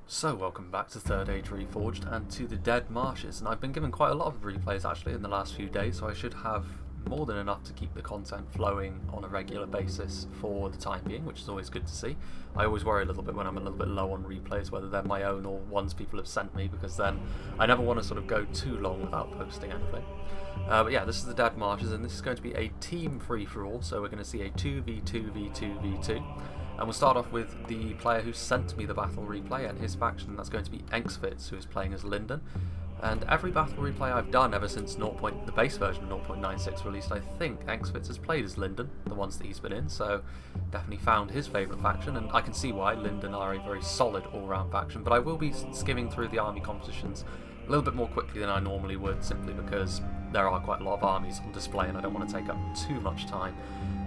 So welcome back to Third Age Reforged and to the Dead Marshes, and I've been given quite a lot of replays actually in the last few days, so I should have more than enough to keep the content flowing on a regular basis for the time being, which is always good to see. I always worry a little bit when I'm a little bit low on replays, whether they're my own or ones people have sent me, because then I never want to sort of go too long without posting anything. But yeah, this is the Dead Marshes, and this is going to be a team free-for-all, so we're going to see a 2v2v2v2. And we'll start off with the player who sent me the battle replay and his faction. That's going to be Engsfitz, who is playing as Linden. And every battle replay I've done ever since the base version of 0.96 released, I think Engsfitz has played as Linden, the ones that he's been in, so definitely found his favourite faction, and I can see why. Linden are a very solid all-round faction, but I will be skimming through the army compositions a little bit more quickly than I normally would, simply because there are quite a lot of armies on display and I don't want to take up too much time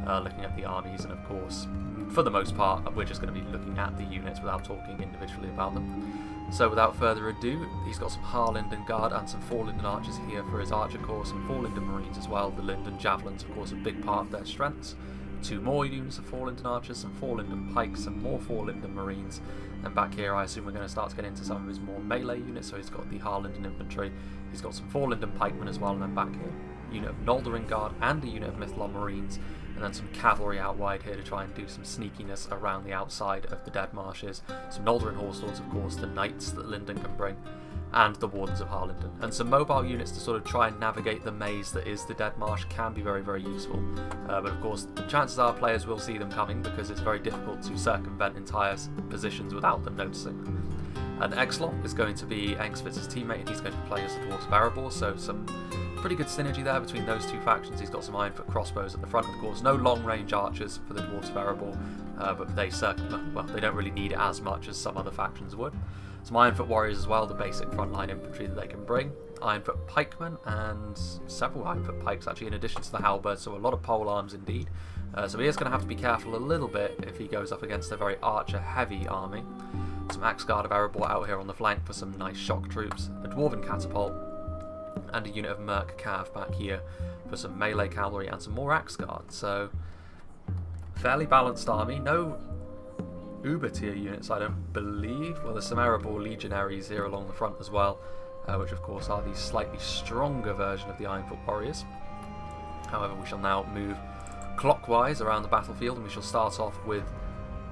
looking at the armies, and of course, for the most part, we're just going to be looking at the units without talking individually about them. So without further ado, he's got some Linden Guard and some 4 Linden Archers here for his Archer Corps, some 4 Linden Marines as well. The Linden Javelins, of course, a big part of their strengths. 2 more units of 4 Linden Archers, some 4 Linden Pikes, some more 4 Linden Marines. And back here, I assume we're going to start to get into some of his more melee units. So he's got the Linden Infantry, he's got some 4 Linden Pikemen as well, and then back here, a unit of Noldorin Guard and a unit of Mythlon Marines. And then some cavalry out wide here to try and do some sneakiness around the outside of the Dead Marshes. Some Noldorin Horse Lords, of course, the Knights that Linden can bring, and the Wardens of Harlinden. And some mobile units to sort of try and navigate the maze that is the Dead Marsh can be very, very useful. But of course, the chances are players will see them coming because it's very difficult to circumvent entire positions without them noticing. And Exlop is going to be Engsfitz's teammate, and he's going to be playing as the Dwarves of Erebor, so some pretty good synergy there between those two factions. He's got some Ironfoot crossbows at the front, of course. No long-range archers for the Dwarves of Erebor, but they don't really need it as much as some other factions would. Some Ironfoot warriors as well, the basic frontline infantry that they can bring. Ironfoot pikemen and several Ironfoot pikes actually, in addition to the halberds, so a lot of pole arms indeed. So he is going to have to be careful a little bit if he goes up against a very archer-heavy army. Some Axe Guard of Erebor out here on the flank for some nice shock troops. A Dwarven catapult, and a unit of Merc Cav back here for some melee cavalry and some more Axe Guard. So, fairly balanced army. No Uber tier units, I don't believe. Well, there's some Erebor legionaries here along the front as well, which of course are the slightly stronger version of the Ironfoot warriors. However, we shall now move clockwise around the battlefield, and we shall start off with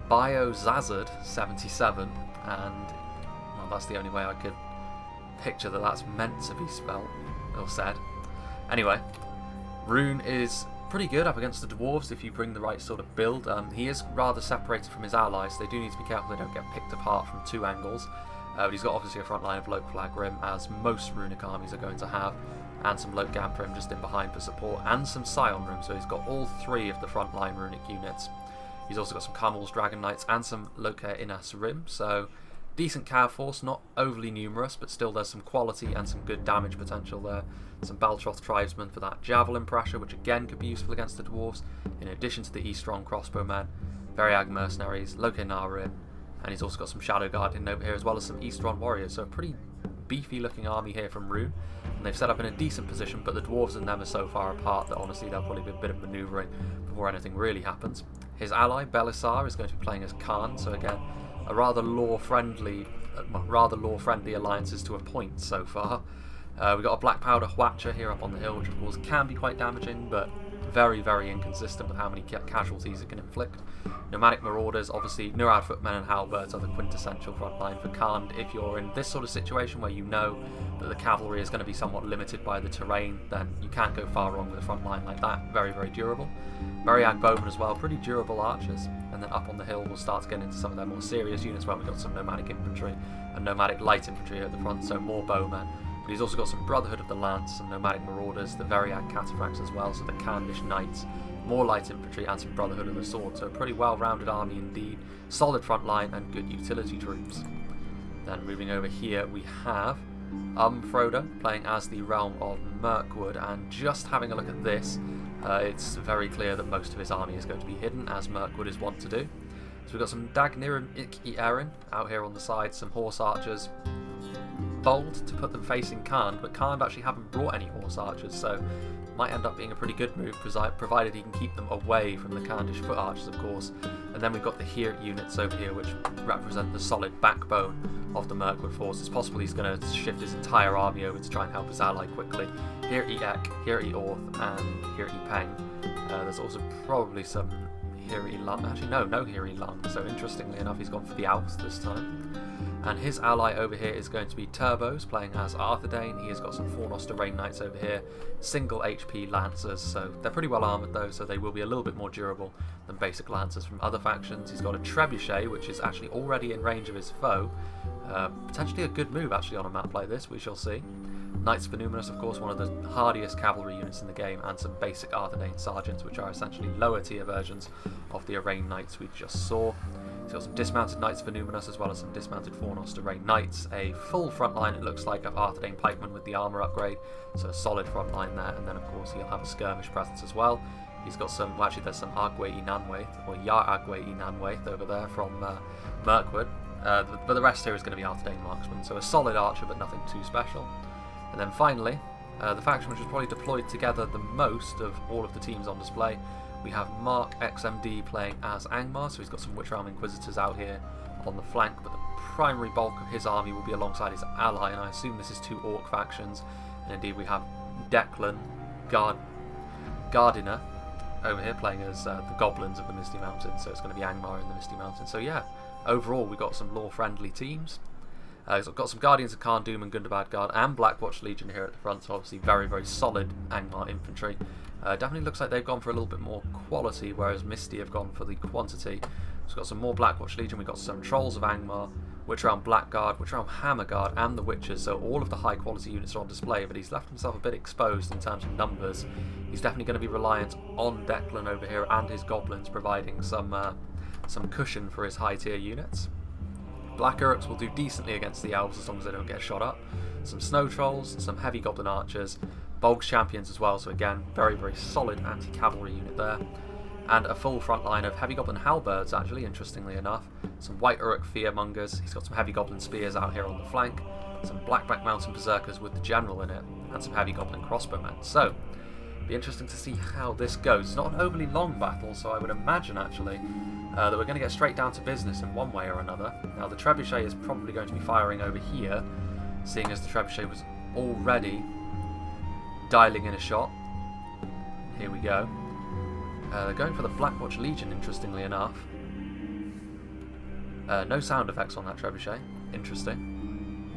Biozazard 77, and well, that's the only way I could picture that that's meant to be spelled or said. Anyway, Rune is pretty good up against the dwarves if you bring the right sort of build. He is rather separated from his allies, so they do need to be careful they don't get picked apart from 2 angles. But he's got obviously a front line of Loke Flagrim, as most runic armies are going to have, and some Loke Gamprim just in behind for support, and some Scion Room, so he's got all 3 of the front line runic units. He's also got some Carmel's Dragon Knights and some Loke Inas Rim, so decent cav force, not overly numerous, but still there's some quality and some good damage potential there. Some Baltroth Tribesmen for that Javelin pressure, which again could be useful against the dwarves, in addition to the Eastron Crossbowmen, Variag Mercenaries, Loke Narim, and he's also got some Shadow Guardian over here, as well as some Eastron Warriors, so a pretty beefy looking army here from Rune. And they've set up in a decent position, but the dwarves and them are so far apart that honestly there'll probably be a bit of manoeuvring before anything really happens. His ally, Belisar, is going to be playing as Khan, so again, a rather lore-friendly alliances to a point so far. We've got a Black Powder Hwatcher here up on the hill, which of course can be quite damaging, but very, very inconsistent with how many casualties it can inflict. Nomadic Marauders, obviously, Nurad Footmen and Halberds are the quintessential front line for Khan. If you're in this sort of situation where you know that the cavalry is going to be somewhat limited by the terrain, then you can't go far wrong with a front line like that. Very, very durable. Mariag Bowmen as well, pretty durable archers. And then up on the hill we'll start to get into some of their more serious units where we've got some Nomadic Infantry and Nomadic Light Infantry at the front, so more bowmen. But he's also got some Brotherhood of the Lance, some Nomadic Marauders, the Variag Cataphracts as well, so the Candish Knights, more Light Infantry and some Brotherhood of the Sword, so a pretty well-rounded army indeed, solid front line and good utility troops. Then moving over here we have Frodo playing as the Realm of Mirkwood, and just having a look at this, it's very clear that most of his army is going to be hidden, as Mirkwood is wont to do. So we've got some Dagnirim Ik Erin out here on the side, some Horse Archers, bold to put them facing Khand, but Khand actually haven't brought any Horse Archers, so might end up being a pretty good move, provided he can keep them away from the Candish foot archers, of course. And then we've got the Heer units over here, which represent the solid backbone of the Mirkwood forces. Possibly he's going to shift his entire army over to try and help his ally quickly. Heer E Ek, Heer E Orth, and Heer E Peng. There's also probably some Heer E Lung. Actually, no Heer E Lung. So interestingly enough, he's gone for the Alps this time. And his ally over here is going to be Turbos, playing as Arthedain. He has got some Fornoster Rain Knights over here, single HP Lancers, so they're pretty well armoured though, so they will be a little bit more durable than basic Lancers from other factions. He's got a Trebuchet, which is actually already in range of his foe. Potentially a good move actually on a map like this, we shall see. Knights Voluminous, of course, one of the hardiest cavalry units in the game, and some basic Arthedain Sergeants, which are essentially lower tier versions of the Arraign Knights we just saw. He's got some dismounted Knights Voluminous as well as some dismounted Fornoster Rain Knights. A full front line, it looks like, of Arthedain Pikemen with the armour upgrade, so a solid front line there, and then of course he'll have a skirmish presence as well. He's got some, well, actually there's some Agwe Inanwaith, or Yar Agwe Inanwaith over there from Mirkwood, but the rest here is going to be Arthedain Marksmen, so a solid archer but nothing too special. And then finally, the faction which is probably deployed together the most of all of the teams on display, we have Mark XMD playing as Angmar, so he's got some Witch Realm Inquisitors out here on the flank, but the primary bulk of his army will be alongside his ally, and I assume this is two Orc factions, and indeed we have Declan Gardiner over here playing as the Goblins of the Misty Mountains, so it's going to be Angmar in the Misty Mountains. So yeah, overall we've got some lore-friendly teams. He's got some Guardians of Khan Doom and Gundabad Guard and Blackwatch Legion here at the front, so obviously very, very solid Angmar infantry. Definitely looks like they've gone for a little bit more quality, whereas Misty have gone for the quantity. So we've got some more Blackwatch Legion, we've got some Trolls of Angmar, Witch Realm Blackguard, Witch Realm Hammer Guard, and the Witches, so all of the high quality units are on display, but he's left himself a bit exposed in terms of numbers. He's definitely going to be reliant on Declan over here and his Goblins, providing some cushion for his high tier units. Black Uruks will do decently against the Elves as long as they don't get shot up. Some Snow Trolls, some Heavy Goblin Archers, Bolg's Champions as well, so again, very, very solid anti-cavalry unit there. And a full front line of Heavy Goblin Halberds, actually, interestingly enough. Some White Uruk Fearmongers, he's got some Heavy Goblin Spears out here on the flank, some Blackback Mountain Berserkers with the General in it, and some Heavy Goblin Crossbowmen. So, be interesting to see how this goes. It's not an overly long battle, so I would imagine, actually, that we're going to get straight down to business in one way or another. Now, the Trebuchet is probably going to be firing over here, seeing as the Trebuchet was already dialing in a shot. Here we go. They're going for the Blackwatch Legion, interestingly enough. No sound effects on that Trebuchet. Interesting.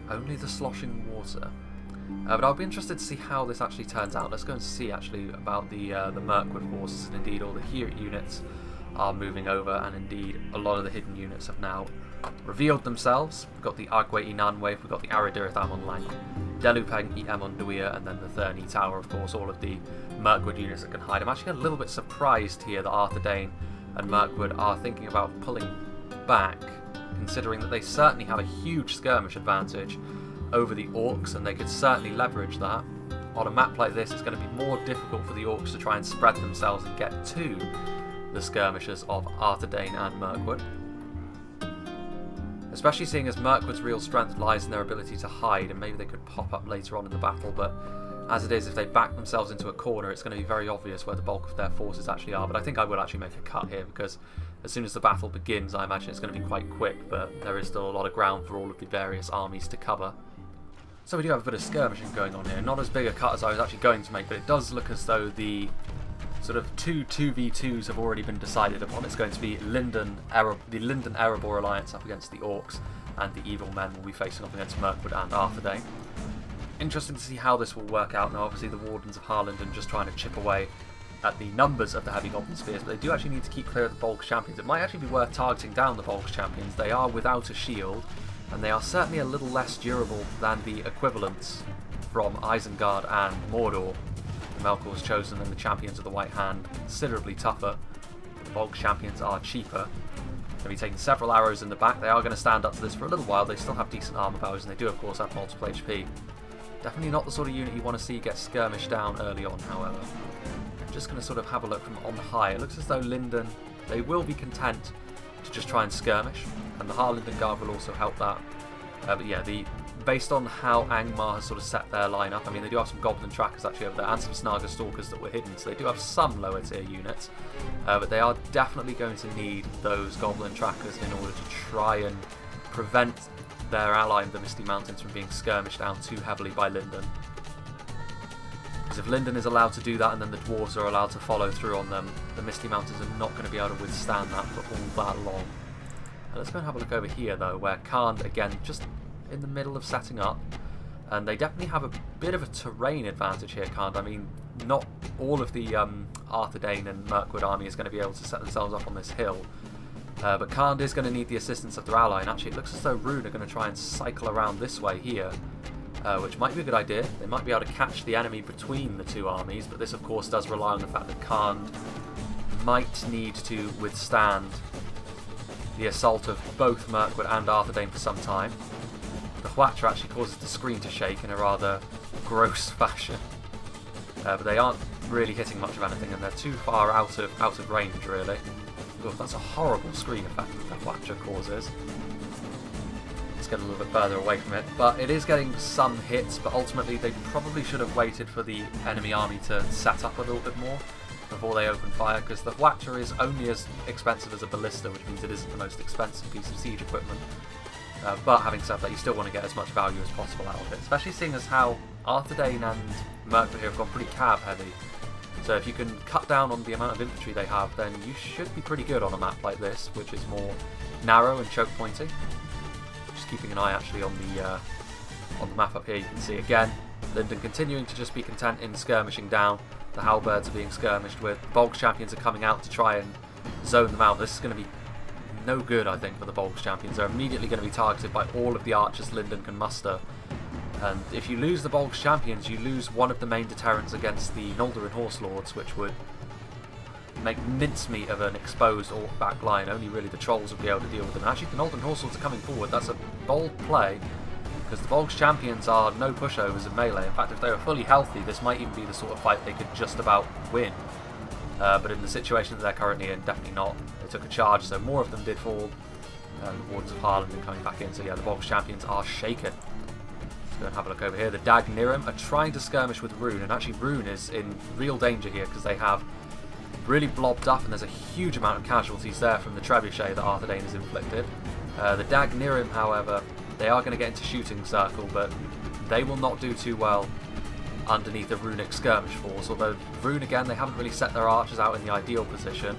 Only the sloshing water. But I'll be interested to see how this actually turns out. Let's go and see actually about the Mirkwood forces, and indeed all the Heer units are moving over, and indeed a lot of the hidden units have now revealed themselves. We've got the Agwe Inanwaith, we've got the Aridirith Amon Lang, Delupeng E Amon Duia, and then the Thurny Tower, of course, all of the Mirkwood units that can hide. I'm actually a little bit surprised here that Arthedain and Mirkwood are thinking about pulling back, considering that they certainly have a huge skirmish advantage over the Orcs, and they could certainly leverage that. On a map like this, it's going to be more difficult for the Orcs to try and spread themselves and get to the skirmishers of Arthedain and Mirkwood. Especially seeing as Mirkwood's real strength lies in their ability to hide, and maybe they could pop up later on in the battle, but as it is, if they back themselves into a corner, it's going to be very obvious where the bulk of their forces actually are. But I think I will actually make a cut here, because as soon as the battle begins, I imagine it's going to be quite quick, but there is still a lot of ground for all of the various armies to cover. So we do have a bit of skirmishing going on here. Not as big a cut as I was actually going to make, but it does look as though the sort of 2v2s have already been decided upon. It's going to be the Linden Erebor Alliance up against the Orcs, and the Evil Men will be facing off against Mirkwood and Arthedain. Interesting to see how this will work out. Now, obviously, the Wardens of Harlingen just trying to chip away at the numbers of the Heavy Goblin Spears, but they do actually need to keep clear of the Bolg's Champions. It might actually be worth targeting down the Bolg's Champions. They are without a shield, and they are certainly a little less durable than the equivalents from Isengard and Mordor. Melkor's chosen, and the Champions of the White Hand considerably tougher. The Bolg's Champions are cheaper. They'll be taking several arrows in the back. They are going to stand up to this for a little while. They still have decent armor powers, and they do of course have multiple HP. Definitely not the sort of unit you want to see get skirmished down early on, however. I'm just going to sort of have a look from on high. It looks as though Linden, they will be content to just try and skirmish, and the Harlingen Guard will also help that. But yeah, based on how Angmar has sort of set their line up, I mean, they do have some Goblin Trackers actually over there, and some Snaga Stalkers that were hidden, so they do have some lower tier units, but they are definitely going to need those Goblin Trackers in order to try and prevent their ally, the Misty Mountains, from being skirmished down too heavily by Linden. Because if Linden is allowed to do that and then the Dwarves are allowed to follow through on them, the Misty Mountains are not going to be able to withstand that for all that long. Let's go and have a look over here though, where Khan, again, just in the middle of setting up, and they definitely have a bit of a terrain advantage here, Khan. I mean, not all of the Arthur Dane and Mirkwood army is going to be able to set themselves up on this hill, but Khan is going to need the assistance of their ally, and actually it looks as though Rune are going to try and cycle around this way here, which might be a good idea. They might be able to catch the enemy between the two armies, but this of course does rely on the fact that Khan might need to withstand the assault of both Mirkwood and Arthur Dane for some time. The Hwacha actually causes the screen to shake in a rather gross fashion, but they aren't really hitting much of anything, and they're too far out of range really. Oh, that's a horrible screen effect that the Hwacha causes. Let's get a little bit further away from it, but it is getting some hits, but ultimately they probably should have waited for the enemy army to set up a little bit more before they open fire, because the Hwacha is only as expensive as a ballista, which means it isn't the most expensive piece of siege equipment. But having said that, you still want to get as much value as possible out of it, especially seeing as how Arthur Dane and Mirkwood here have gone pretty cav heavy. So if you can cut down on the amount of infantry they have, then you should be pretty good on a map like this, which is more narrow and choke pointy. Just keeping an eye actually on the map up here, you can see again Linden continuing to just be content in skirmishing down. The halberds are being skirmished with. The Bolgs champions are coming out to try and zone them out. This is going to be no good, I think, for the Bolgs champions. They're immediately going to be targeted by all of the archers Linden can muster. And if you lose the Bolgs champions, you lose one of the main deterrents against the Noldorin Horse Lords, which would make mincemeat of an exposed Orc back line. Only really the Trolls would be able to deal with them. And actually, the Noldorin Horse Lords are coming forward. That's a bold play, because the Bolgs champions are no pushovers in melee. In fact, if they were fully healthy, this might even be the sort of fight they could just about win. But in the situation that they're currently in, definitely not. They took a charge, so more of them did fall. The Wardens of Harlingen coming back in, so yeah, the Bolgs champions are shaken. Let's go and have a look over here. The Dag Nirim are trying to skirmish with Rune, and actually Rune is in real danger here because they have really blobbed up, and there's a huge amount of casualties there from the trebuchet that Arthur Dane has inflicted. The Dag Nirim, however, they are going to get into shooting circle, but they will not do too well underneath the Runic skirmish force, although Rune, again, they haven't really set their archers out in the ideal position.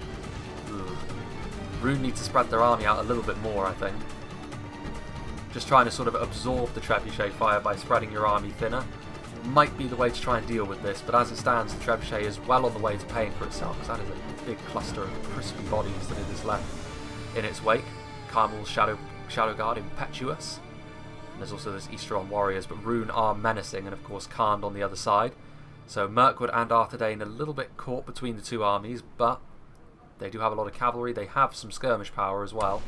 Rune need to spread their army out a little bit more, I think. Just trying to sort of absorb the trebuchet fire by spreading your army thinner might be the way to try and deal with this, but as it stands, the trebuchet is well on the way to paying for itself, because that is a big cluster of crispy bodies that it has left in its wake. Carmel's Shadow Guard, Impetuous. There's also this Easteron Warriors, but Rune are menacing, and of course Khand on the other side. So Mirkwood and Arthur Dane a little bit caught between the two armies, but they do have a lot of cavalry. They have some skirmish power as well.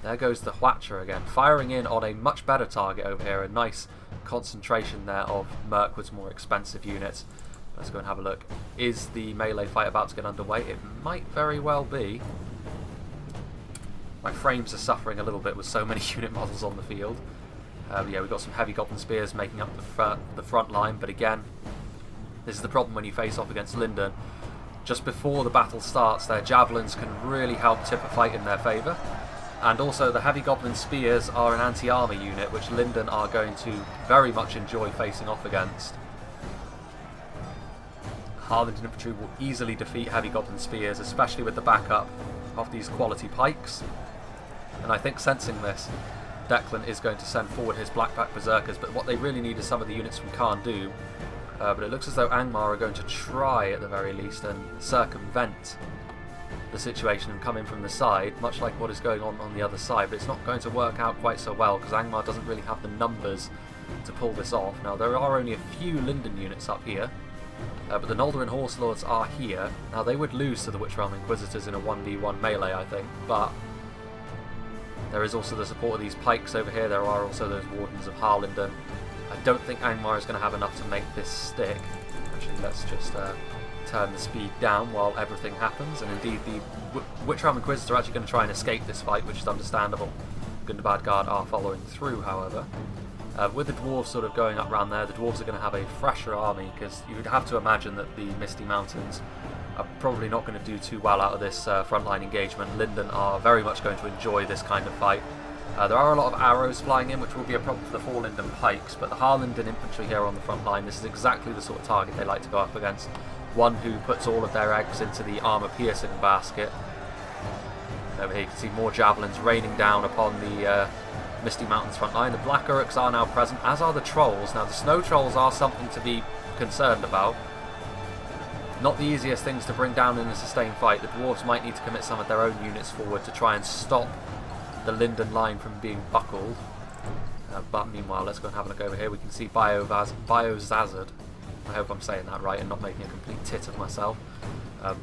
There goes the Hwacha again, firing in on a much better target over here. A nice concentration there of Mirkwood's more expensive units. Let's go and have a look. Is the melee fight about to get underway? It might very well be. My frames are suffering a little bit with so many unit models on the field. Yeah, we've got some heavy Goblin Spears making up the front line, but again, this is the problem when you face off against Linden. Just before the battle starts, their Javelins can really help tip a fight in their favour. And also the heavy Goblin Spears are an anti-armour unit, which Linden are going to very much enjoy facing off against. Harlington Infantry will easily defeat heavy Goblin Spears, especially with the backup of these quality pikes. And I think, sensing this, Declan is going to send forward his Blackback Berserkers, but what they really need is some of the units from Khandu. But it looks as though Angmar are going to try, at the very least, and circumvent the situation and come in from the side, much like what is going on the other side, but it's not going to work out quite so well, because Angmar doesn't really have the numbers to pull this off. Now, there are only a few Linden units up here, but the Noldorin Horse Lords are here. Now, they would lose to the Witch Realm Inquisitors in a 1v1 melee, I think, but there is also the support of these pikes over here. There are also those Wardens of Harlingen. I don't think Angmar is going to have enough to make this stick. Actually, let's just turn the speed down while everything happens. And indeed, the Witch Realm Inquisitors are actually going to try and escape this fight, which is understandable. Gundabad Guard are following through, however. With the dwarves sort of going up around there, the dwarves are going to have a fresher army, because you would have to imagine that the Misty Mountains are probably not going to do too well out of this frontline engagement. Linden are very much going to enjoy this kind of fight. There are a lot of arrows flying in, which will be a problem for the Forlinden pikes, but the Harlinden infantry here on the front line, this is exactly the sort of target they like to go up against. One who puts all of their eggs into the armour-piercing basket. Over here you can see more javelins raining down upon the Misty Mountains front line. The Black Uruks are now present, as are the Trolls. Now the Snow Trolls are something to be concerned about. Not the easiest things to bring down in a sustained fight. The Dwarves might need to commit some of their own units forward to try and stop the Linden line from being buckled. But meanwhile, let's go and have a look over here. We can see Biozazard. I hope I'm saying that right and not making a complete tit of myself.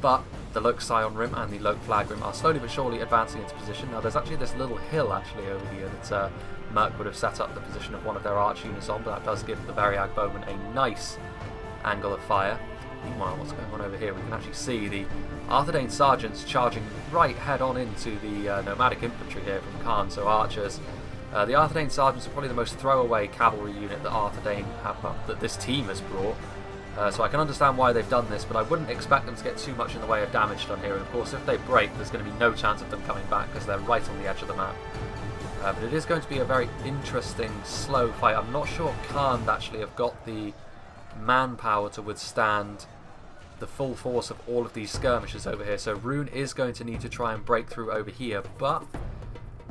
But the Loke Scion Rim and the Loke Flag Rim are slowly but surely advancing into position. Now there's actually this little hill actually over here that Merc would have set up the position of one of their arch units on, but that does give the Variag Bowmen a nice angle of fire. Meanwhile, what's going on over here? We can actually see the Arthedain Sergeants charging right head on into the nomadic infantry here from Khan, so archers. The Arthedain Sergeants are probably the most throwaway cavalry unit that Arthedain have, that this team has brought. So I can understand why they've done this, but I wouldn't expect them to get too much in the way of damage done here. And of course, if they break, there's going to be no chance of them coming back because they're right on the edge of the map. But it is going to be a very interesting, slow fight. I'm not sure Khan actually have got the manpower to withstand the full force of all of these skirmishes over here. So Rune is going to need to try and break through over here, but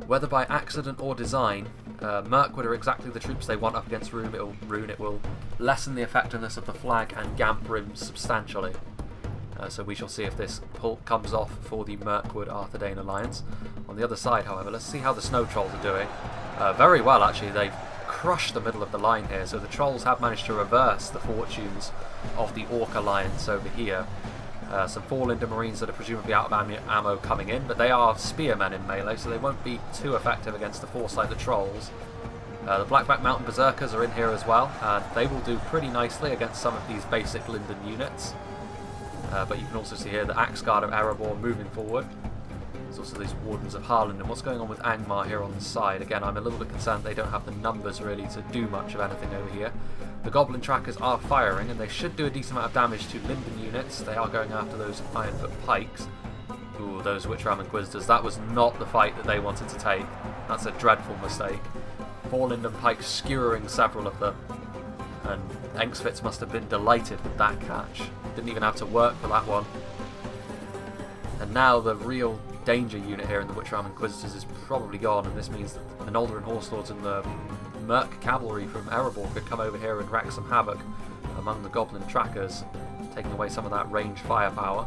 whether by accident or design, Mirkwood are exactly the troops they want up against Rune. It will lessen the effectiveness of the flag and Gamp rims substantially. So we shall see if this pull comes off for the Mirkwood Arthedain alliance. On the other side, however, let's see how the Snow Trolls are doing. Very well, actually. They've crushed the middle of the line here, so the Trolls have managed to reverse the fortunes of the Orc alliance over here. Some Forlinden Marines that are presumably out of ammo coming in, but they are spearmen in melee, so they won't be too effective against the force like the Trolls. The Blackback Mountain Berserkers are in here as well, and they will do pretty nicely against some of these basic Linden units. But you can also see here the Axe Guard of Erebor moving forward. There's also these Wardens of Harland, and what's going on with Angmar here on the side. Again, I'm a little bit concerned they don't have the numbers really to do much of anything over here. The Goblin Trackers are firing, and they should do a decent amount of damage to Linden units. They are going after those Ironfoot Pikes. Ooh, those Witchram Inquisitors. That was not the fight that they wanted to take. That's a dreadful mistake. 4 Linden Pikes skewering several of them. And Engsfitz must have been delighted with that catch. Didn't even have to work for that one. And now the real danger unit here in the Witchram Inquisitors is probably gone, and this means that the Noldorin Horse Lords and the Merc Cavalry from Erebor could come over here and wreak some havoc among the Goblin Trackers, taking away some of that range firepower.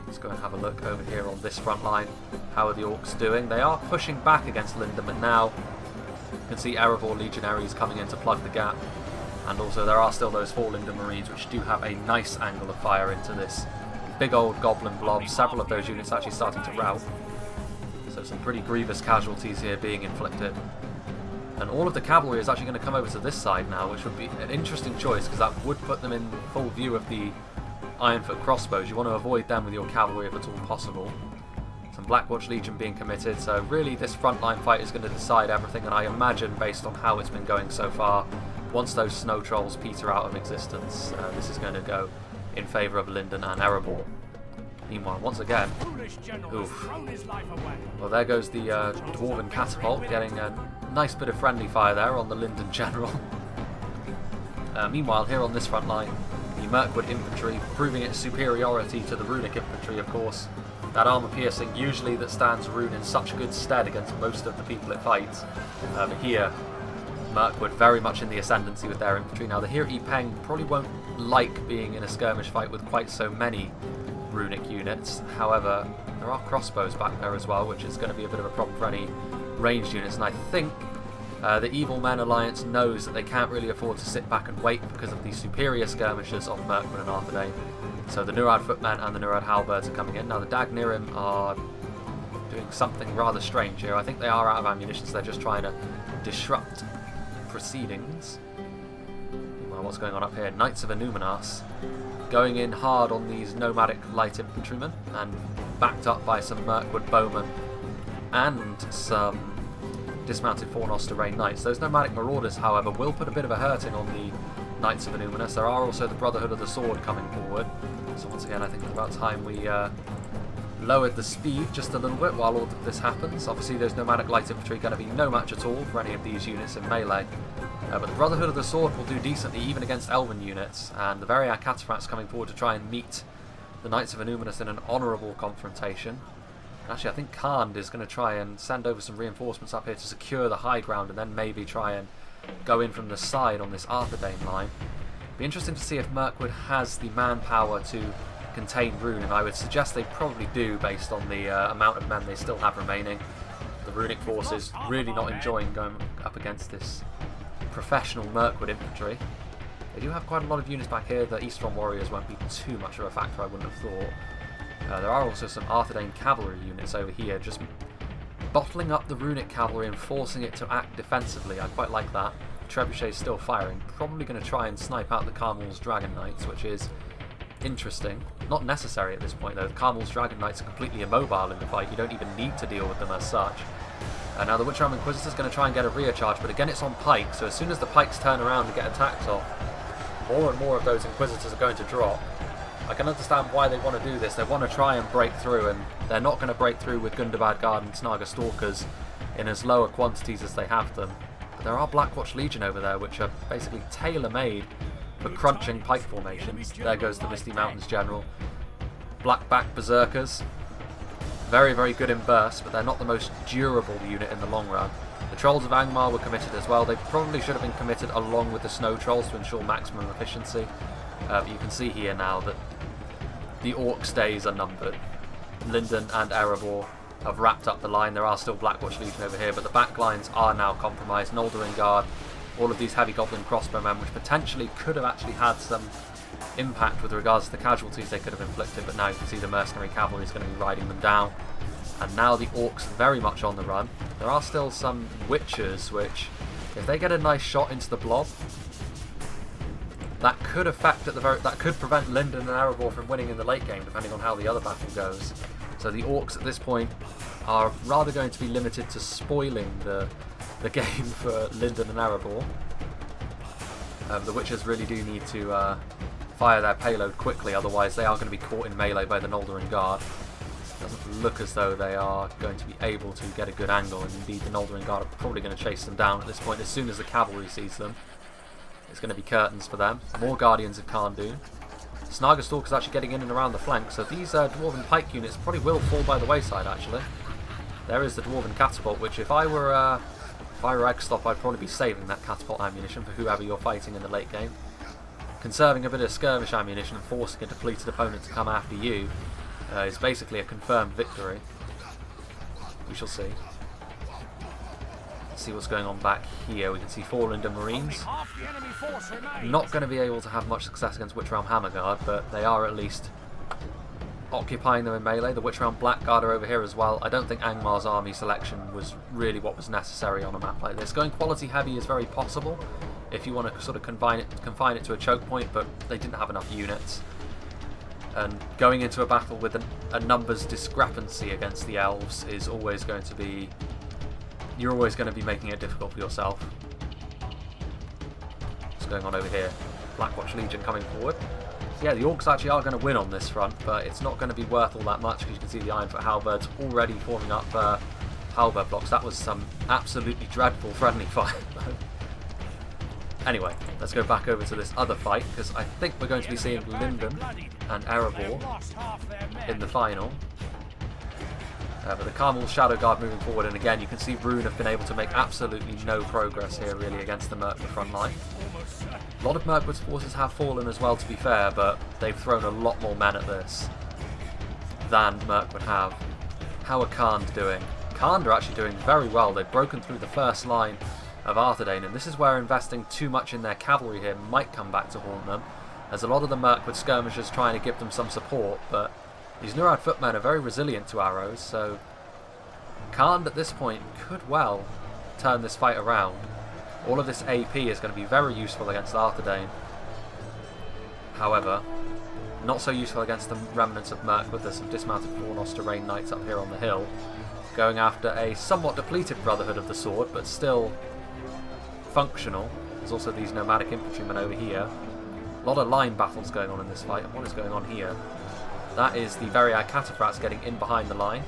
Let's go and have a look over here on this front line. How are the Orcs doing? They are pushing back against Linden, but now you can see Erebor Legionaries coming in to plug the gap. And also there are still those 4 Linden Marines which do have a nice angle of fire into this big old goblin blob. Several of those units actually starting to rout. So some pretty grievous casualties here being inflicted. And all of the cavalry is actually going to come over to this side now, which would be an interesting choice because that would put them in full view of the Ironfoot crossbows. You want to avoid them with your cavalry if at all possible. Some Blackwatch Legion being committed, so really this frontline fight is going to decide everything, and I imagine based on how it's been going so far, once those Snow Trolls peter out of existence, this is going to go in favour of Linden and Erebor. Meanwhile, once again, oof. Well, there goes the Dwarven Catapult, getting a nice bit of friendly fire there on the Linden General. Meanwhile, here on this front line, the Mirkwood Infantry proving its superiority to the Runic Infantry, of course. That armour piercing usually that stands Rune in such good stead against most of the people it fights. But here, Mirkwood very much in the ascendancy with their infantry. Now the Heer Peng probably won't like being in a skirmish fight with quite so many runic units. However, there are crossbows back there as well, which is going to be a bit of a problem for any ranged units. And I think the Evil Men Alliance knows that they can't really afford to sit back and wait because of the superior skirmishers of Mirkwood and Arthedain. So the Nurad Footmen and the Nurad Halberds are coming in. Now the Dag Nirim are doing something rather strange here. I think they are out of ammunition, so they're just trying to disrupt proceedings. Meanwhile, what's going on up here? Knights of Enumenas going in hard on these nomadic light infantrymen and backed up by some Mirkwood bowmen and some dismounted Fornos to Rain Knights. Those nomadic marauders, however, will put a bit of a hurting on the Knights of Illuminus. There are also the Brotherhood of the Sword coming forward. So once again, I think it's about time we lowered the speed just a little bit while all of this happens. Obviously, those nomadic light infantry are going to be no match at all for any of these units in melee. But the Brotherhood of the Sword will do decently even against Elven units, and the very Cataphracts coming forward to try and meet the Knights of Illuminus in an honourable confrontation. Actually, I think Khand is going to try and send over some reinforcements up here to secure the high ground, and then maybe try and go in from the side on this Arthedain line. Be interesting to see if Mirkwood has the manpower to contain Rune, and I would suggest they probably do based on the amount of men they still have remaining. The Runic forces really not enjoying going up against this professional Mirkwood infantry. They do have quite a lot of units back here. The Eastron warriors won't be too much of a factor, I wouldn't have thought. There are also some Arthedain cavalry units over here, just bottling up the Runic cavalry and forcing it to act defensively. I quite like that. Trebuchet is still firing, probably going to try and snipe out the Carmel's Dragon Knights, which is interesting. Not necessary at this point though. The Carmel's Dragon Knights are completely immobile in the fight. You don't even need to deal with them as such. Now the Witch Realm Inquisitor is going to try and get a rear charge, but again it's on pike, so as soon as the pikes turn around and get attacks off, more and more of those Inquisitors are going to drop. I can understand why they want to do this. They want to try and break through, and they're not going to break through with Gundabad Guard and Snaga Stalkers in as lower quantities as they have them. But there are Blackwatch Legion over there, which are basically tailor-made for crunching pike formations. There goes the Misty Mountains General. Blackback Berserkers. Very, very good in burst, but they're not the most durable unit in the long run. The Trolls of Angmar were committed as well. They probably should have been committed along with the Snow Trolls to ensure maximum efficiency. But you can see here now that the Orcs' days are numbered. Linden and Erebor have wrapped up the line. There are still Blackwatch Legion over here, but the back lines are now compromised. Noldorin Guard, all of these heavy Goblin crossbowmen, which potentially could have actually had some impact with regards to the casualties they could have inflicted, but now you can see the mercenary cavalry is going to be riding them down. And now the Orcs very much on the run. There are still some Witchers, which, if they get a nice shot into the blob, that could affect that could prevent Linden and Erebor from winning in the late game, depending on how the other battle goes. So the Orcs at this point are rather going to be limited to spoiling the game for Linden and Erebor. The Witchers really do need to fire their payload quickly, otherwise they are going to be caught in melee by the Noldorin Guard. It doesn't look as though they are going to be able to get a good angle, and indeed the Noldorin Guard are probably going to chase them down at this point as soon as the cavalry sees them. It's going to be curtains for them. More Guardians of Khandoon. Snaga Stalkers actually getting in and around the flank, so these Dwarven Pike units probably will fall by the wayside actually. There is the Dwarven Catapult, which if I were Eggstop, I'd probably be saving that catapult ammunition for whoever you're fighting in the late game. Conserving a bit of skirmish ammunition and forcing a depleted opponent to come after you is basically a confirmed victory. We shall see. Let's see what's going on back here. We can see 4 Linden Marines. Not going to be able to have much success against Witch Realm Hammerguard, but they are at least occupying them in melee. The Witch Realm Blackguard are over here as well. I don't think Angmar's army selection was really what was necessary on a map like this. Going quality heavy is very possible if you want to sort of confine it to a choke point, but they didn't have enough units. And going into a battle with a numbers discrepancy against the elves is always going to be... You're always going to be making it difficult for yourself. What's going on over here? Blackwatch Legion coming forward. Yeah, the Orcs actually are going to win on this front, but it's not going to be worth all that much because you can see the Ironfoot Halberds already forming up halberd blocks. That was some absolutely dreadful friendly fire. Anyway, let's go back over to this other fight because I think we're going to be seeing Linden and Erebor in the final. But the Carmel's Shadow Guard moving forward, and again you can see Rune have been able to make absolutely no progress here really against the Mirkwood front line. A lot of Mirkwood's forces have fallen as well, to be fair, but they've thrown a lot more men at this than Mirkwood have. How are Khand doing? Khand are actually doing very well. They've broken through the first line of Arthedain, and this is where investing too much in their cavalry here might come back to haunt them. There's a lot of the Mirkwood skirmishers trying to give them some support, but these Nurad footmen are very resilient to arrows, so Khand at this point could well turn this fight around. All of this AP is going to be very useful against Arthedain. However, not so useful against the remnants of Mirkwood. There's some dismounted Fornos to Rain Knights up here on the hill. going after a somewhat depleted Brotherhood of the Sword, but still functional. There's also these nomadic infantrymen over here. A lot of line battles going on in this fight, and what is going on here? That is the Veriag Cataphracts getting in behind the line.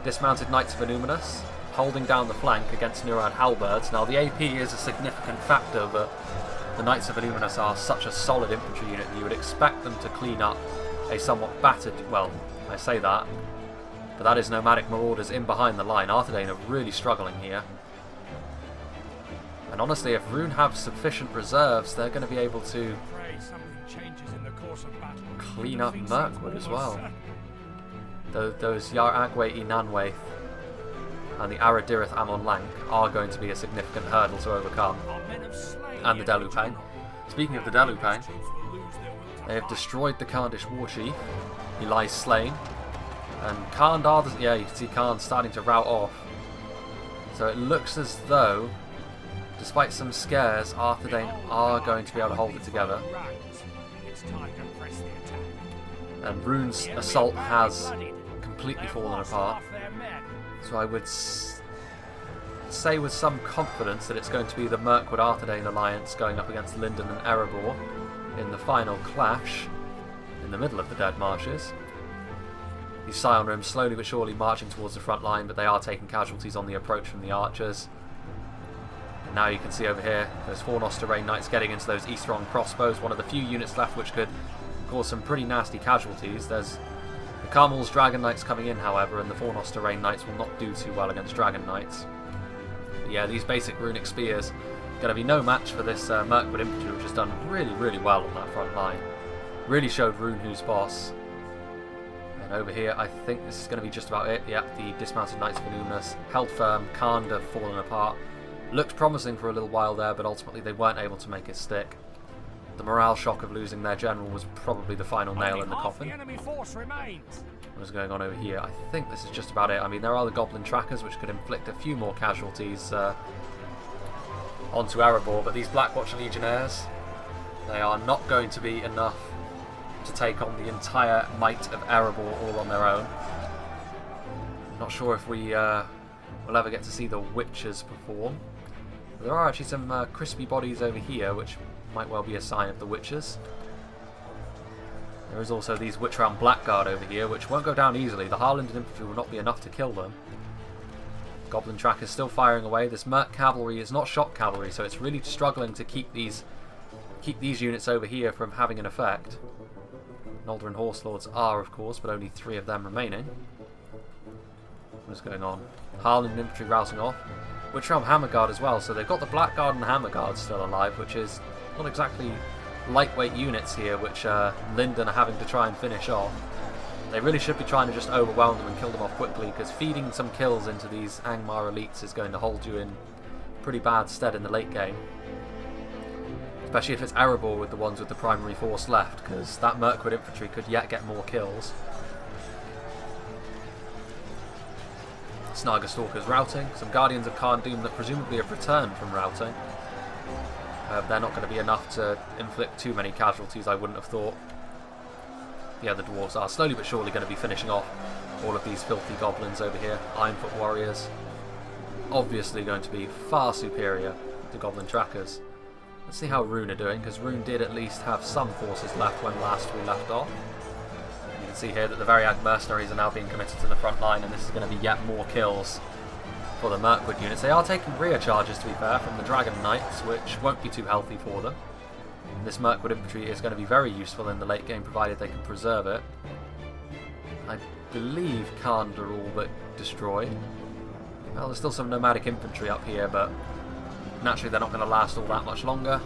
Dismounted Knights of Illuminus holding down the flank against Nurad Halberds. Now the AP is a significant factor, but the Knights of Illuminus are such a solid infantry unit that you would expect them to clean up a somewhat battered, well, I say that, but that is Nomadic Marauders in behind the line. Arthedain are really struggling here. And honestly, if Rune have sufficient reserves, they're going to be able to clean up Mirkwood as well. Those Yar Agwe Inanwaith and the Aradirith Amon Lank are going to be a significant hurdle to overcome. And the Delupang. Speaking of the Delupang, they have destroyed the Khandish war chief. He lies slain. And Khan, yeah, you can see Khan starting to rout off. So it looks as though, despite some scares, Arthedain are going to be able to hold it together. And Rune's assault has completely fallen apart. So I would say with some confidence that it's going to be the Mirkwood Arthedain alliance going up against Linden and Erebor in the final clash in the middle of the Dead Marshes. The Scion Rooms slowly but surely marching towards the front line, but they are taking casualties on the approach from the archers. And now you can see over here those 4 Nosterrain Knights getting into those Easterong crossbows, one of the few units left which could cause some pretty nasty casualties. There's the Carmel's Dragon Knights coming in, however, and the 4 Nosterrain Knights will not do too well against Dragon Knights. But yeah, these basic runic spears going to be no match for this Mirkwood infantry, which has done really, really well on that front line. Really showed Rune who's boss. And over here, I think this is going to be just about it. Yep, the Dismounted Knights of Illuminus held firm. Khand have fallen apart. Looked promising for a little while there, but ultimately they weren't able to make it stick. The morale shock of losing their general was probably the final nail in the coffin. What is going on over here? I think this is just about it. I mean, there are the Goblin Trackers, which could inflict a few more casualties onto Erebor, but these Blackwatch Legionnaires, they are not going to be enough to take on the entire might of Erebor all on their own. I'm not sure if we will ever get to see the Witches perform. But there are actually some crispy bodies over here, which might well be a sign of the Witches. There is also these Witchround Blackguard over here, which won't go down easily. The Harlanded infantry will not be enough to kill them. Goblin Track is still firing away. This Merc Cavalry is not shock cavalry, so it's really struggling to keep these units over here from having an effect. Noldorin Horse Lords are, of course, but only 3 of them remaining. What is going on? Harland infantry rousing off. Witchrealm Hammerguard as well, so they've got the Blackguard and Hammerguard still alive, which is not exactly lightweight units here, which Linden are having to try and finish off. They really should be trying to just overwhelm them and kill them off quickly, because feeding some kills into these Angmar elites is going to hold you in pretty bad stead in the late game. Especially if it's Erebor with the ones with the primary force left, because that Mirkwood infantry could yet get more kills. Snaga Stalkers routing, some Guardians of Khan Doom that presumably have returned from routing. They're not going to be enough to inflict too many casualties, I wouldn't have thought. Yeah, the Dwarves are slowly but surely going to be finishing off all of these filthy goblins over here. Ironfoot Warriors, obviously going to be far superior to Goblin Trackers. Let's see how Rune are doing, because Rune did at least have some forces left when last we left off. You can see here that the Veriag Mercenaries are now being committed to the front line, and this is going to be yet more kills for the Mirkwood units. They are taking rear charges, to be fair, from the Dragon Knights, which won't be too healthy for them. This Mirkwood infantry is going to be very useful in the late game, provided they can preserve it. I believe Khand are all but destroyed. Well, there's still some nomadic infantry up here, but naturally they're not going to last all that much longer.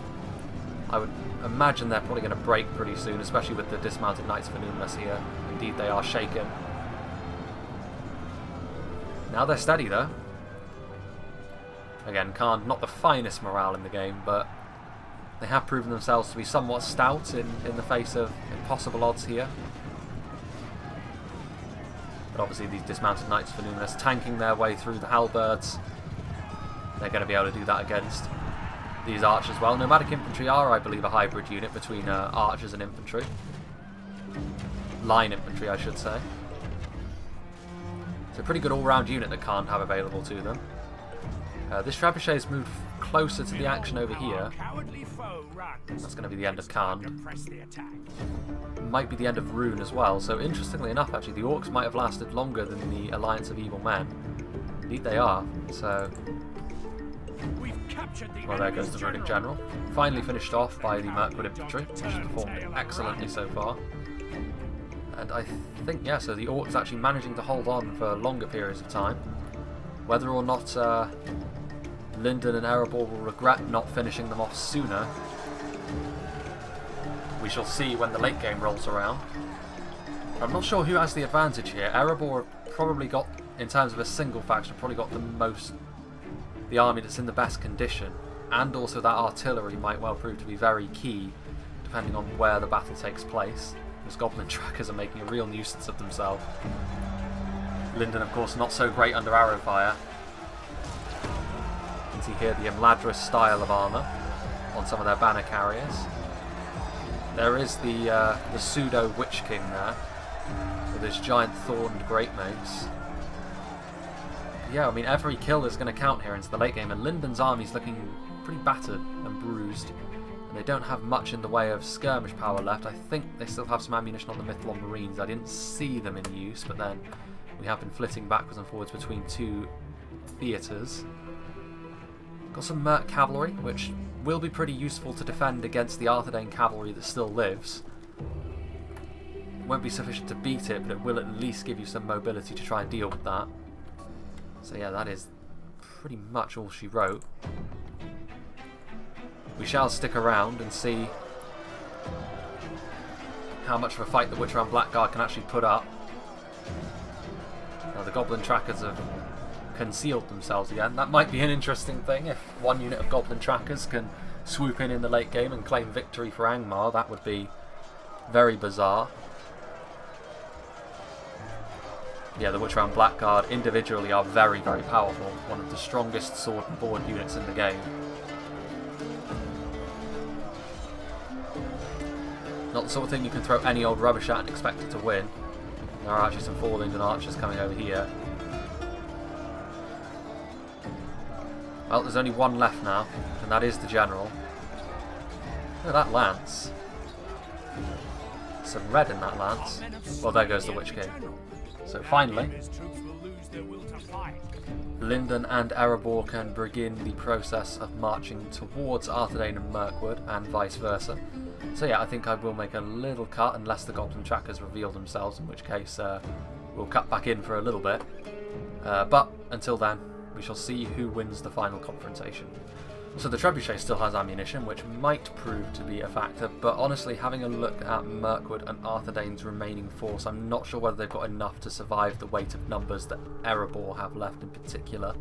I would imagine they're probably going to break pretty soon, especially with the Dismounted Knights of Illuminus here. Indeed, they are shaken. Now they're steady, though. Again, Khand, not the finest morale in the game, but they have proven themselves to be somewhat stout in the face of impossible odds here. But obviously these Dismounted Knights of Illuminus tanking their way through the halberds. They're going to be able to do that against these archers as well. Nomadic infantry are, I believe, a hybrid unit between archers and infantry. Line infantry, I should say. It's a pretty good all-round unit that Khan have available to them. This trebuchet has moved closer to the action over here. That's going to be the end of Khan. Might be the end of Rune as well. So interestingly enough, actually, the Orcs might have lasted longer than the Alliance of Evil Men. Indeed they are. So, well, there goes the Runic General. Finally finished off by the Mirkwood Infantry, which has performed excellently so far. And I think, yeah, so the Orcs actually managing to hold on for longer periods of time. Whether or not Lyndon and Erebor will regret not finishing them off sooner, we shall see when the late game rolls around. I'm not sure who has the advantage here. Erebor probably got, in terms of a single faction, probably got the army that's in the best condition, and also that artillery might well prove to be very key, depending on where the battle takes place. Those Goblin trackers are making a real nuisance of themselves. Lyndon, of course, not so great under arrow fire. You can see here the Imladris style of armour on some of their banner carriers. There is the pseudo Witch King there, with his giant thorned great mace. Yeah, I mean, every kill is going to count here into the late game, and Lyndon's army's looking pretty battered and bruised. And they don't have much in the way of skirmish power left. I think they still have some ammunition on the Mythlon Marines. I didn't see them in use, but then we have been flitting backwards and forwards between two theatres. Got some Merc cavalry, which will be pretty useful to defend against the Arthedain cavalry that still lives. It won't be sufficient to beat it, but it will at least give you some mobility to try and deal with that. So yeah, that is pretty much all she wrote. We shall stick around and see how much of a fight the Witcher-Ram Blackguard can actually put up. Now the Goblin trackers have concealed themselves again. That might be an interesting thing. If one unit of Goblin trackers can swoop in the late game and claim victory for Angmar, that would be very bizarre. Yeah, the Witcher-Ram Blackguard individually are very, very powerful. One of the strongest sword and board units in the game. Not the sort of thing you can throw any old rubbish at and expect it to win. There are actually some Forlingdon archers coming over here. Well, there's only one left now, and that is the general. Look at that lance. Some red in that lance. Well, there goes the Witch King. So finally, Lyndon and Erebor can begin the process of marching towards Arthedain and Mirkwood, and vice versa. So yeah, I think I will make a little cut, unless the Goblin trackers reveal themselves, in which case we'll cut back in for a little bit. But until then, we shall see who wins the final confrontation. So the Trebuchet still has ammunition, which might prove to be a factor, but honestly, having a look at Mirkwood and Arthedain's remaining force, I'm not sure whether they've got enough to survive the weight of numbers that Erebor have left in particular.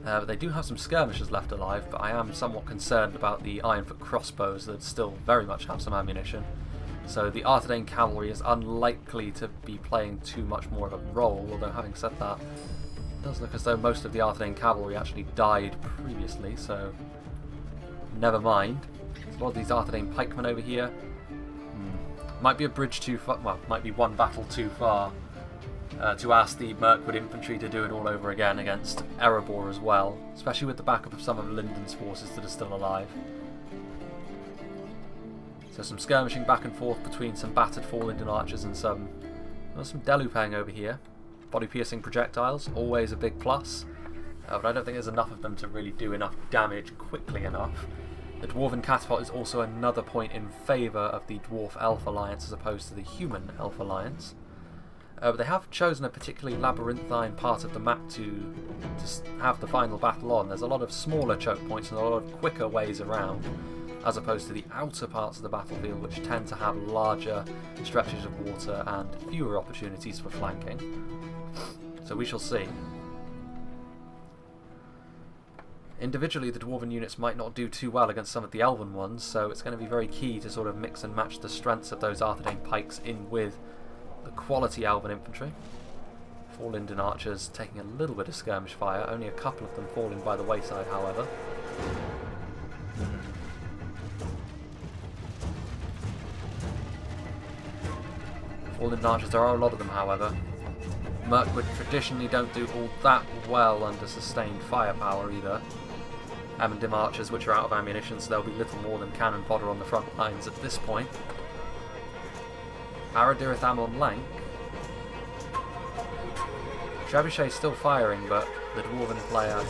But they do have some skirmishers left alive, but I am somewhat concerned about the Ironfoot crossbows that still very much have some ammunition. So the Arthedain cavalry is unlikely to be playing too much more of a role, although having said that, it does look as though most of the Arthedain cavalry actually died previously, so never mind. There's a lot of these Arthedain pikemen over here. Might be a bridge too far, well, might be one battle too far to ask the Mirkwood infantry to do it all over again against Erebor as well, especially with the backup of some of Lyndon's forces that are still alive. So some skirmishing back and forth between some battered Forlingdon archers and some Delupang over here. Body-piercing projectiles, always a big plus, but I don't think there's enough of them to really do enough damage quickly enough. The Dwarven Catapult is also another point in favour of the Dwarf Elf Alliance as opposed to the Human Elf Alliance. But they have chosen a particularly labyrinthine part of the map to have the final battle on. There's a lot of smaller choke points and a lot of quicker ways around, as opposed to the outer parts of the battlefield, which tend to have larger stretches of water and fewer opportunities for flanking. So we shall see. Individually, the Dwarven units might not do too well against some of the Elven ones, so it's going to be very key to sort of mix and match the strengths of those Arthedain pikes in with the quality Elven infantry. Forlingdon archers taking a little bit of skirmish fire, only a couple of them falling by the wayside, however. Forlingdon archers, there are a lot of them, however. Mirkwood traditionally don't do all that well under sustained firepower either. Amendim archers, which are out of ammunition, so they'll be little more than cannon fodder on the front lines at this point. Aradirith Amon Lank. Trebuchet's still firing, but the Dwarven player,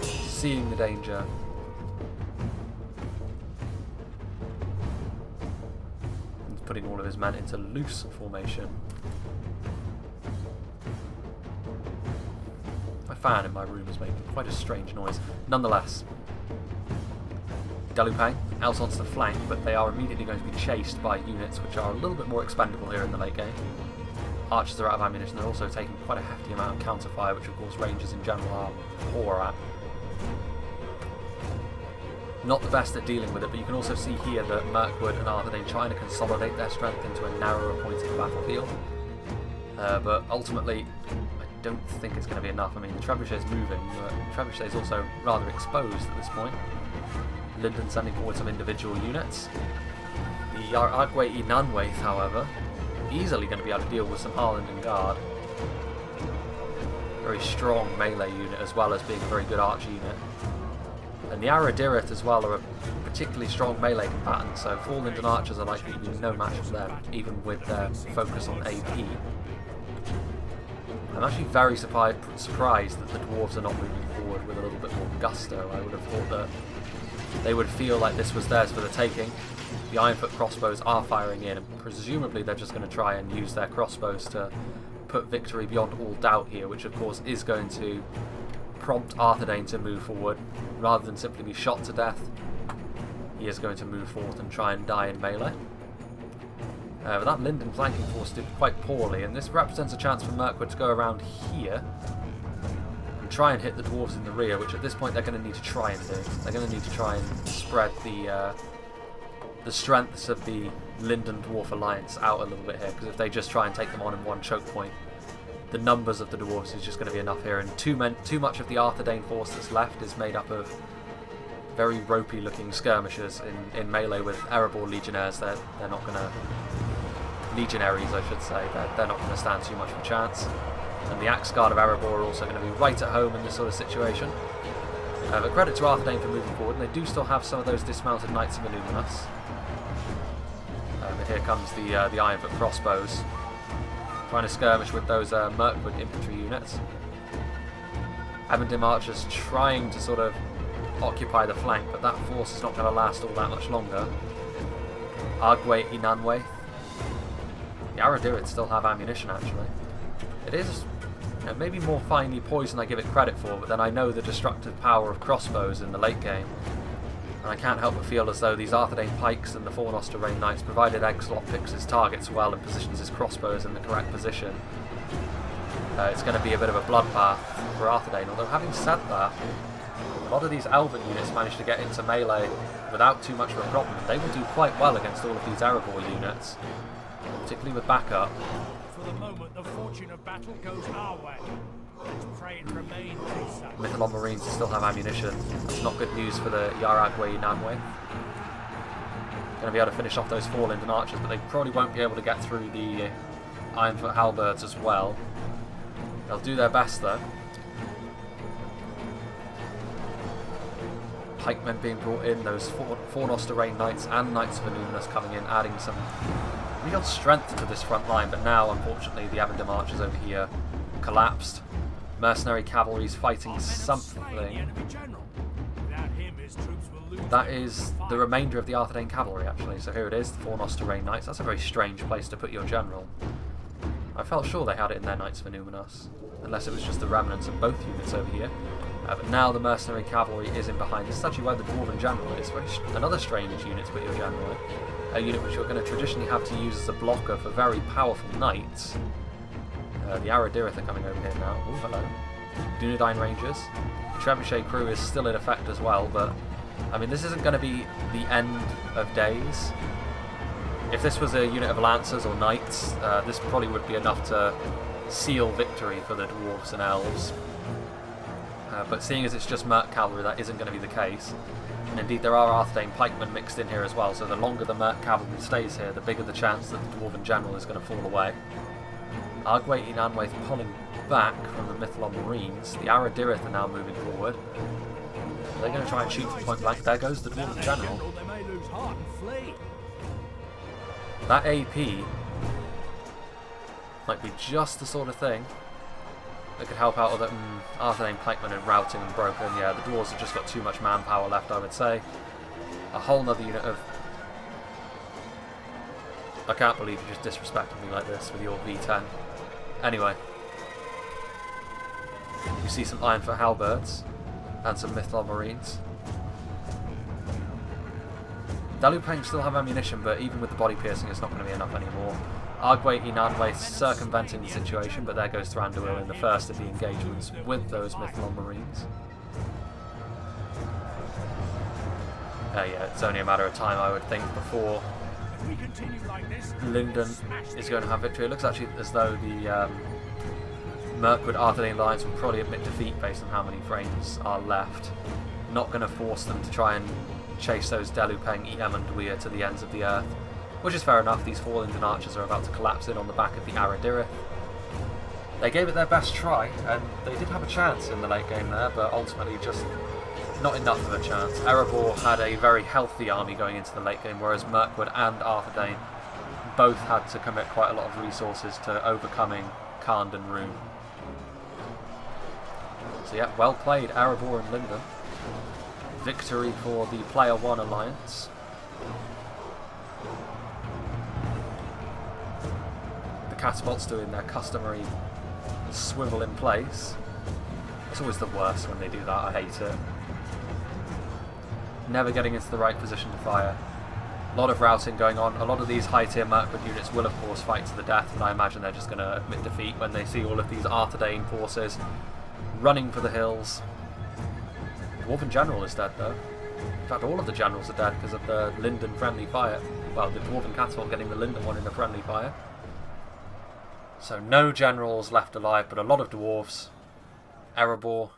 seeing the danger, and putting all of his men into loose formation. My fan in my room is making quite a strange noise. Nonetheless, Delupang out onto the flank, but they are immediately going to be chased by units which are a little bit more expendable here in the late game. Archers are out of ammunition. They're also taking quite a hefty amount of counterfire, which of course Rangers in general are poor at. Not the best at dealing with it, but you can also see here that Mirkwood and Arthedain trying to consolidate their strength into a narrower point of the battlefield. But ultimately, I don't think it's going to be enough. I mean, the Trebuchet is moving, but Trebuchet is also rather exposed at this point. Linden sending forward some individual units. The Agwe Inanwaith, however, easily going to be able to deal with some Harlanden Guard. Very strong melee unit as well as being a very good archer unit. And the Aradirith as well are a particularly strong melee combatant, so 4 Linden archers are likely to be no match for them, even with their focus on AP. I'm actually very surprised that the dwarves are not moving forward with a little bit more gusto. I would have thought that they would feel like this was theirs for the taking. The Ironfoot crossbows are firing in, and presumably they're just going to try and use their crossbows to put victory beyond all doubt here, which of course is going to prompt Arthedain to move forward. Rather than simply be shot to death, he is going to move forward and try and die in melee. But that Linden flanking force did quite poorly, and this represents a chance for Mirkwood to go around here and try and hit the dwarves in the rear, which at this point they're going to need to try and do. They're going to need to try and spread the strengths of the Linden Dwarf Alliance out a little bit here, because if they just try and take them on in one choke point, the numbers of the dwarves is just going to be enough here, and too much of the Arthedain force that's left is made up of very ropey looking skirmishers in melee with Erebor legionnaires. They're not going to... legionaries I should say, they're not going to stand too much of a chance. And the Axe Guard of Erebor are also going to be right at home in this sort of situation. But credit to Arthedain for moving forward, and they do still have some of those dismounted Knights of Illuminus. And here comes the Ironfoot crossbows, trying to skirmish with those Mirkwood infantry units. Amendim archers trying to sort of occupy the flank, but that force is not going to last all that much longer. Agwe Inanwaith. The Aradirith still have ammunition actually. It is, you know, maybe more finely poisoned I give it credit for, but then I know the destructive power of crossbows in the late game. And I can't help but feel as though these Arthedain pikes and the Fornoster Rain Knights, provided Exlot picks his targets well and positions his crossbows in the correct position, it's going to be a bit of a bloodbath for Arthedain. Although having said that, a lot of these Elven units manage to get into melee without too much of a problem. They will do quite well against all of these Erebor units, particularly with backup. For the moment, the fortune of battle goes our way. Let's pray and remain. Mythalon Marines still have ammunition. That's not good news for the Yaragwe Nanwe. Going to be able to finish off those 4 Linden archers, but they probably won't be able to get through the Ironfoot halberds as well. They'll do their best though. Pikemen being brought in, those Fornoster Rain Knights and Knights of Illuminus coming in, adding some real strength to this front line, but now unfortunately the Amendim archers over here collapsed. Mercenary cavalry's fighting something. That is the remainder of the Arthedain cavalry actually, so here it is, the Fornoster Rain Knights. That's a very strange place to put your general. I felt sure they had it in their Knights of Illuminus, unless it was just the remnants of both units over here. But now the mercenary cavalry is in behind. This is actually where the Dwarven general is. Another strange unit to put your general in. A unit which you're going to traditionally have to use as a blocker for very powerful knights. The Aradirith are coming over here now. Oh, hello. Dunedain Rangers. Trebuchet crew is still in effect as well, but I mean, this isn't going to be the end of days. If this was a unit of Lancers or Knights, this probably would be enough to seal victory for the Dwarves and Elves. But seeing as it's just Merc Cavalry, that isn't going to be the case. And indeed, there are Arthedain pikemen mixed in here as well, so the longer the Merc Cavalry stays here, the bigger the chance that the Dwarven General is going to fall away. Arguete Inanwe's pulling back from the Mythlon Marines. The Aradirith are now moving forward. They're going to try and shoot from point blank. There goes the Dwarven General. They may lose heart and flee. That AP might be just the sort of thing that could help out other Arthane pikemen and routing and broken. Yeah, the dwarves have just got too much manpower left, I would say. A whole nother unit of... I can't believe you just disrespected me like this with your V10. Anyway. You see some Ironfoot halberds and some Mythlon Marines. Dalupeng still have ammunition, but even with the body piercing, it's not going to be enough anymore. Arguete Inanwe circumventing the situation, but there goes Thranduil in the first of the engagements with those Mythlon Marines. Yeah, it's only a matter of time, I would think, before Linden is going to have victory. It looks actually as though the Mirkwood Arthadane lines will probably admit defeat based on how many frames are left. Not going to force them to try and chase those Dalupeng, Eam and Dwyer to the ends of the earth, which is fair enough. These 4 Linden archers are about to collapse in on the back of the Aradirith. They gave it their best try, and they did have a chance in the late game there, but ultimately just not enough of a chance. Erebor had a very healthy army going into the late game, whereas Mirkwood and Arthadane both had to commit quite a lot of resources to overcoming Khand and Rune. So yeah, well played, Erebor and Linden. Victory for the Player 1 Alliance. The catapults doing their customary swivel in place. It's always the worst when they do that, I hate it. Never getting into the right position to fire. A lot of routing going on. A lot of these high tier Mirkwood units will of course fight to the death, and I imagine they're just going to admit defeat when they see all of these Arthadane forces running for the hills. The Dwarven General is dead though. In fact, all of the generals are dead because of the Linden friendly fire. Well, the Dwarven catapult getting the Linden one in a friendly fire. So no generals left alive, but a lot of dwarves. Erebor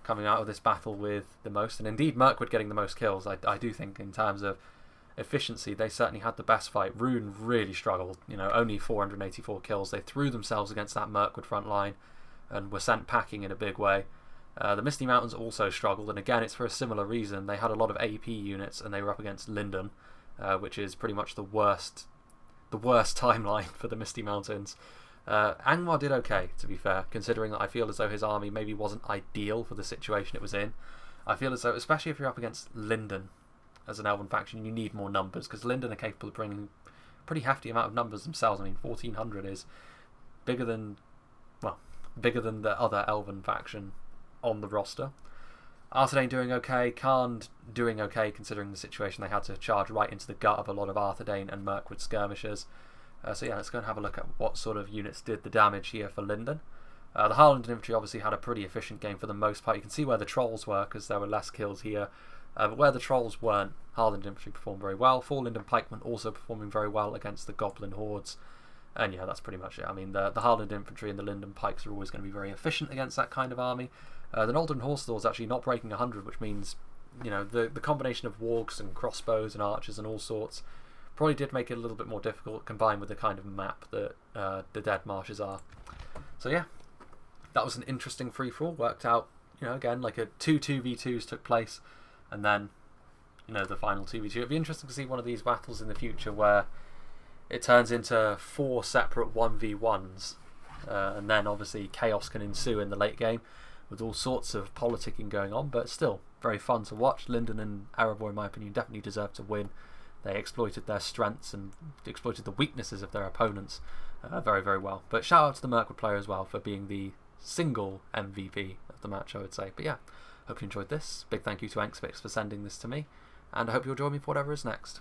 coming out of this battle with the most, and indeed Mirkwood getting the most kills. I do think in terms of efficiency they certainly had the best fight. Rune really struggled, you know, only 484 kills. They threw themselves against that Mirkwood front line and were sent packing in a big way. The Misty Mountains also struggled, and again it's for a similar reason. They had a lot of AP units and they were up against Linden, which is pretty much the worst timeline for the Misty Mountains. Angmar did okay, to be fair, considering that I feel as though his army maybe wasn't ideal for the situation it was in. I feel as though, especially if you're up against Linden as an Elven faction, you need more numbers, because Linden are capable of bringing a pretty hefty amount of numbers themselves. I mean, 1400 is bigger than the other Elven faction on the roster. Arthadane doing okay, Khand doing okay considering the situation. They had to charge right into the gut of a lot of Arthadane and Mirkwood skirmishers. So yeah, let's go and have a look at what sort of units did the damage here for Linden. The Harland Infantry obviously had a pretty efficient game for the most part. You can see where the Trolls were because there were less kills here. But where the Trolls weren't, Harland Infantry performed very well. 4 Linden Pikemen also performing very well against the Goblin Hordes. And yeah, that's pretty much it. I mean, the Harland Infantry and the Linden Pikes are always going to be very efficient against that kind of army. The Nolden Horse Thor is actually not breaking 100, which means, you know, the combination of wargs and crossbows and archers and all sorts probably did make it a little bit more difficult, combined with the kind of map that the Dead Marshes are. So yeah, that was an interesting free-for-all. Worked out, you know, again, like a 2-2v2s took place, and then, you know, the final 2v2. It'd be interesting to see one of these battles in the future where it turns into 4 separate 1v1s, and then obviously chaos can ensue in the late game with all sorts of politicking going on, but still very fun to watch. Linden and Erebor, in my opinion, definitely deserve to win. They exploited their strengths and exploited the weaknesses of their opponents very, very well. But shout out to the Mirkwood player as well for being the single MVP of the match, I would say. But yeah, hope you enjoyed this. Big thank you to Anxfix for sending this to me, and I hope you'll join me for whatever is next.